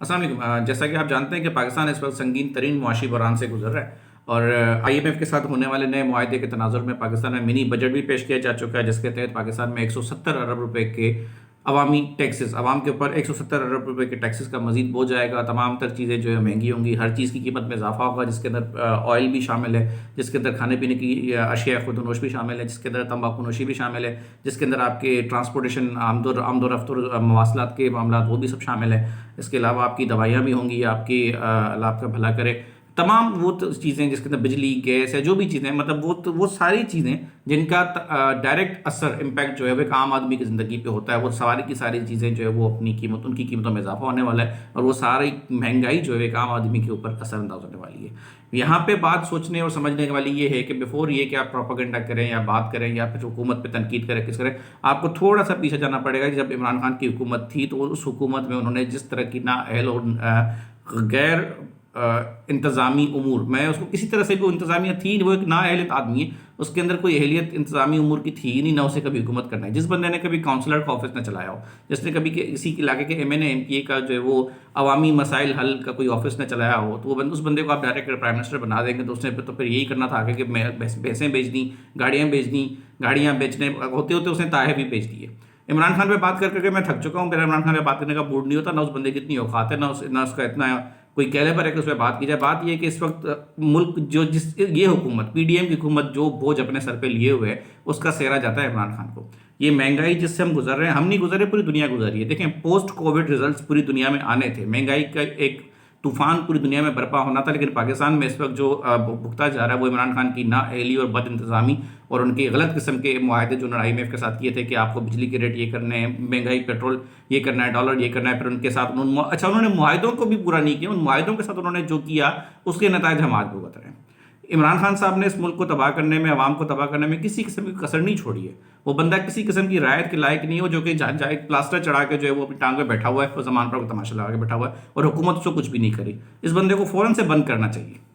السلام علیکم۔ جیسا کہ آپ جانتے ہیں کہ پاکستان اس وقت سنگین ترین معاشی بحران سے گزر رہا ہے، اور IMF کے ساتھ ہونے والے نئے معاہدے کے تناظر میں پاکستان میں منی بجٹ بھی پیش کیا جا چکا ہے، جس کے تحت پاکستان میں 170 ارب روپے کے عوامی ٹیکسز، عوام کے اوپر 170 ارب روپے کے ٹیکسز کا مزید بوجھ جائے گا۔ تمام تر چیزیں جو ہے مہنگی ہوں گی، ہر چیز کی قیمت میں اضافہ ہوگا، جس کے اندر آئل بھی شامل ہے، جس کے اندر کھانے پینے کی اشیاء خود نوش بھی شامل ہے، جس کے اندر تمباکو نوشی بھی شامل ہے، جس کے اندر آپ کے ٹرانسپورٹیشن آمد و رفت اور مواصلات کے معاملات وہ بھی سب شامل ہیں۔ اس کے علاوہ آپ کی دوائیاں بھی ہوں گی، آپ کی اللہ آپ کا بھلا کرے، تمام وہ چیزیں جس کے اندر بجلی گیس ہے، جو بھی چیزیں مطلب وہ ساری چیزیں جن کا ڈائریکٹ اثر امپیکٹ جو ہے وہ ایک عام آدمی کی زندگی پہ ہوتا ہے، وہ ساری کی ساری چیزیں جو ہے وہ اپنی قیمت، ان کی قیمتوں میں اضافہ ہونے والا ہے، اور وہ ساری مہنگائی جو ہے ایک عام آدمی کے اوپر اثر انداز ہونے والی ہے۔ یہاں پہ بات سوچنے اور سمجھنے والی یہ ہے کہ بیفور یہ کہ آپ پروپیگنڈا کریں یا بات کریں یا پھر حکومت پہ تنقید کریں کس کریں، آپ کو تھوڑا سا پیچھے جانا پڑے گا کہ جب عمران خان کی حکومت تھی تو اس حکومت میں انہوں نے جس طرح کی نااہل اور غیر انتظامی امور، میں اس کو کسی طرح سے بھی انتظامیہ تھی، وہ ایک نااہل آدمی ہے، اس کے اندر کوئی اہلیت انتظامی امور کی تھی ہی نہیں، نہ اسے کبھی حکومت کرنا ہے۔ جس بندے نے کبھی کاؤنسلر کا آفس نہ چلایا ہو، جس نے کبھی کسی علاقے کے MNA MPA کا جو ہے وہ عوامی مسائل حل کا کوئی آفس نہ چلایا ہو، تو وہ اس بندے کو آپ ڈائریکٹ پرائم منسٹر بنا دیں گے، تو اس نے تو پھر یہی کرنا تھا آگے کہ بھینسیں بیچ دیں، گاڑیاں بیچ دیں، گاڑیاں بیچنے ہوتے ہوتے اس نے تاحے بھی بیچ دیے۔ عمران خان پہ بات کر کے میں تھک چکا ہوں، میرا عمران خان پہ بات کرنے کا موڈ نہیں ہوتا، نہ اس بندے کی اتنی اوقات ہے، نہ اس کا اتنا کوئی کیلیبر ہے کہ اس پہ بات کی جائے۔ بات یہ ہے کہ اس وقت ملک یہ حکومت PDM کی حکومت جو بوجھ اپنے سر پہ لیے ہوئے ہے، اس کا سہرا جاتا ہے عمران خان کو۔ یہ مہنگائی جس سے ہم گزر رہے ہیں، ہم نہیں گزرے، پوری دنیا گزری ہے۔ دیکھیں پوسٹ کووڈ ریزلٹس پوری دنیا میں آنے تھے، مہنگائی کا ایک طوفان پوری دنیا میں برپا ہونا تھا، لیکن پاکستان میں اس وقت جو بھگتا جا رہا ہے وہ عمران خان کی نااہلی اور بد انتظامی اور ان کے غلط قسم کے معاہدے جو انہوں نے IMF کے ساتھ کیے تھے کہ آپ کو بجلی کے ریٹ یہ کرنے ہیں، مہنگائی پیٹرول یہ کرنا ہے، ڈالر یہ کرنا ہے، پھر ان کے ساتھ انہوں نے معاہدوں کو بھی پورا نہیں کیا، ان معاہدوں کے ساتھ انہوں نے جو کیا اس کے نتائج ہم آج بھگت رہے ہیں۔ عمران خان صاحب نے اس ملک کو تباہ کرنے میں، عوام کو تباہ کرنے میں کسی قسم کی کسر نہیں چھوڑی ہے۔ وہ بندہ کسی قسم کی رعایت کے لائق نہیں ہو جو کہ جائے پلاسٹر چڑھا کے جو ہے وہ اپنی ٹانگ پہ بیٹھا ہوا ہے، وہ زمان پر تماشا لگا کے بیٹھا ہوا ہے، اور حکومت اس کو کچھ بھی نہیں کری۔ اس بندے کو فوراً سے بند کرنا چاہیے۔